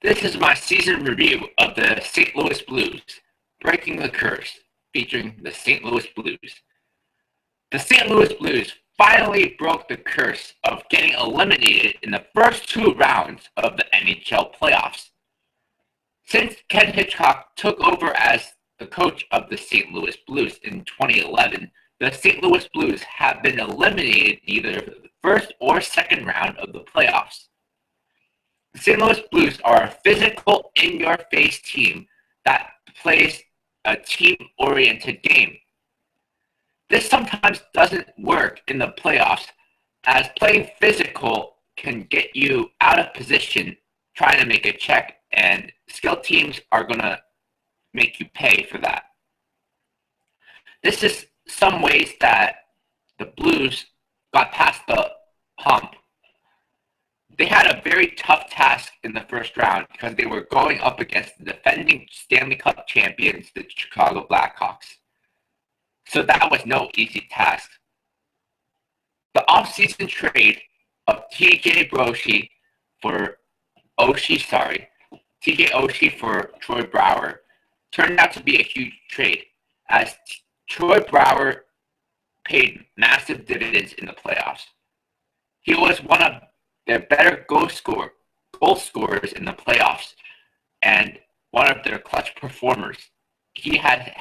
This is my season review of the St. Louis Blues, Breaking the Curse, featuring the St. Louis Blues. The St. Louis Blues finally broke the curse of getting eliminated in the first two rounds of the NHL playoffs. Since Ken Hitchcock took over as the coach of the St. Louis Blues in 2011, the St. Louis Blues have been eliminated either the first or second round of the playoffs. The St. Louis Blues are a physical, in-your-face team that plays a team-oriented game. This sometimes doesn't work in the playoffs, as playing physical can get you out of position trying to make a check, and skilled teams are going to make you pay for that. This is some ways that the Blues got past the hump. They had a very tough task in the first round because they were going up against the defending Stanley Cup champions, the Chicago Blackhawks. So that was no easy task. The offseason trade of TJ Oshie for Troy Brouwer turned out to be a huge trade, as Troy Brouwer paid massive dividends in the playoffs. He was one of their better goal scorers in the playoffs, and one of their clutch performers. He had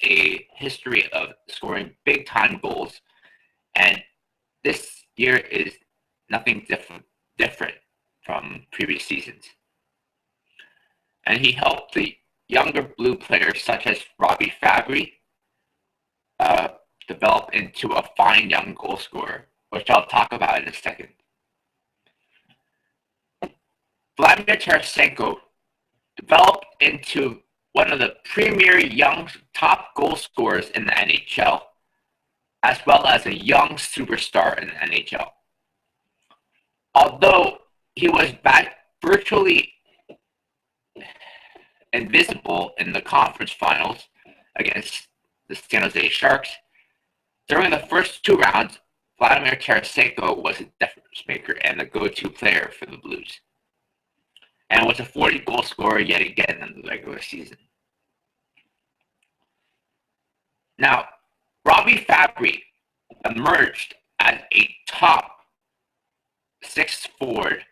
a history of scoring big time goals, and this year is nothing different from previous seasons. And he helped the younger Blue players such as Robbie Fabry develop into a fine young goal scorer, which I'll talk about in a second. Vladimir Tarasenko developed into one of the premier young top goal scorers in the NHL, as well as a young superstar in the NHL. Although he was virtually invisible in the conference finals against the San Jose Sharks, during the first two rounds, Vladimir Tarasenko was a difference maker and the go-to player for the Blues, and was a 40-goal scorer yet again in the regular season. Now, Robbie Fabry emerged as a top six forward,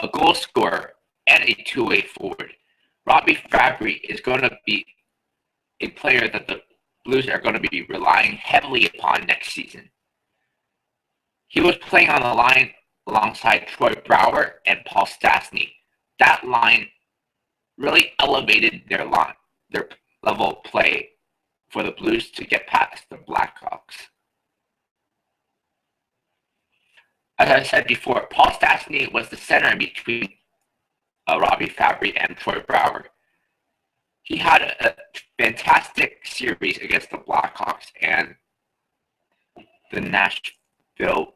a goal scorer, and a two-way forward. Robbie Fabry is going to be a player that the Blues are going to be relying heavily upon next season. He was playing on the line alongside Troy Brouwer and Paul Stastny. That line really elevated their level of play for the Blues to get past the Blackhawks. As I said before, Paul Stastny was the center in between Robbie Fabry and Troy Brouwer. He had a fantastic series against the Blackhawks and the Nashville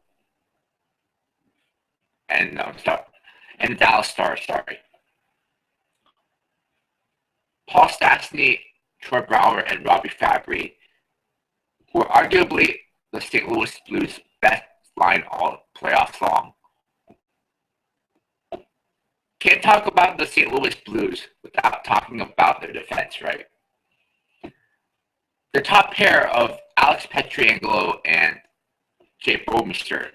and the Dallas Stars. Paul Stastny, Troy Brouwer, and Robbie Fabry were arguably the St. Louis Blues' best line all playoffs long. Can't talk about the St. Louis Blues without talking about their defense, right? The top pair of Alex Pietrangelo and Jay Bouwmeester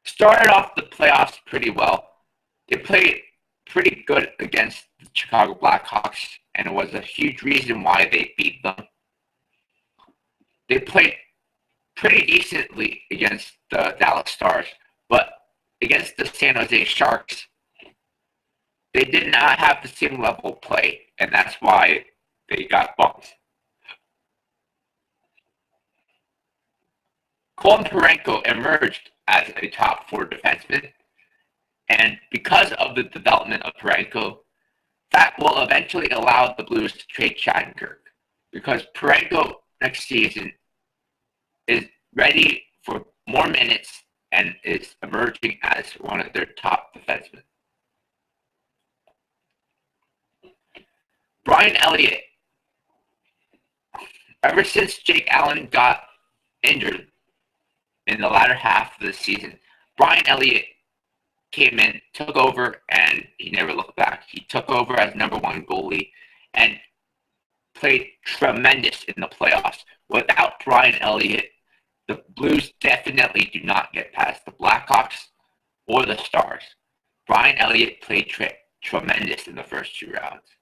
started off the playoffs pretty well. They played pretty good against the Chicago Blackhawks, and it was a huge reason why they beat them. They played pretty decently against the Dallas Stars, but against the San Jose Sharks, they did not have the same level of play, and that's why they got bumped. Colin Parayko emerged as a top four defenseman, and because of the development of Parayko, that will eventually allow the Blues to trade Shattenkirk, because Parayko next season is ready for more minutes and is emerging as one of their top defensemen. Brian Elliott, ever since Jake Allen got injured in the latter half of the season, Brian Elliott came in, took over, and he never looked back. He took over as #1 goalie and played tremendous in the playoffs. Without Brian Elliott, the Blues definitely do not get past the Blackhawks or the Stars. Brian Elliott played tremendous in the first 2 rounds.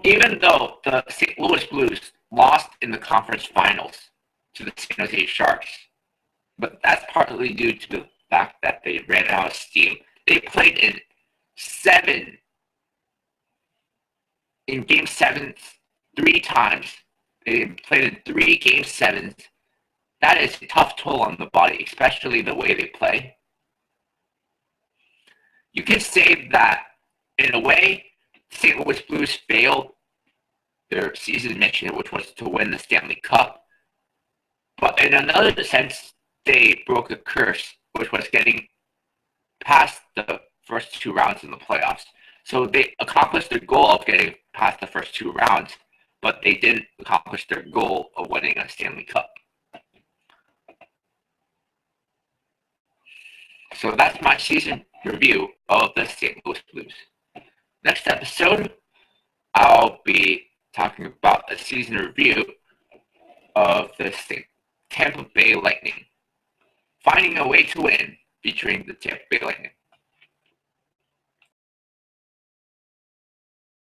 Even though the St. Louis Blues lost in the conference finals to the San Jose Sharks, but that's partly due to the fact that they ran out of steam. They played in Game 7 3 times. They played in 3 Game 7s. That is a tough toll on the body, especially the way they play. You can say that, in a way, St. Louis Blues failed their season mission, which was to win the Stanley Cup. But in another sense, they broke a curse, which was getting past the first 2 rounds in the playoffs. So they accomplished their goal of getting past the first 2 rounds, but they didn't accomplish their goal of winning a Stanley Cup. So that's my season review of the St. Louis Blues. Next episode, I'll be talking about a season review of the Tampa Bay Lightning. Finding a way to win, featuring the Tampa Bay Lightning.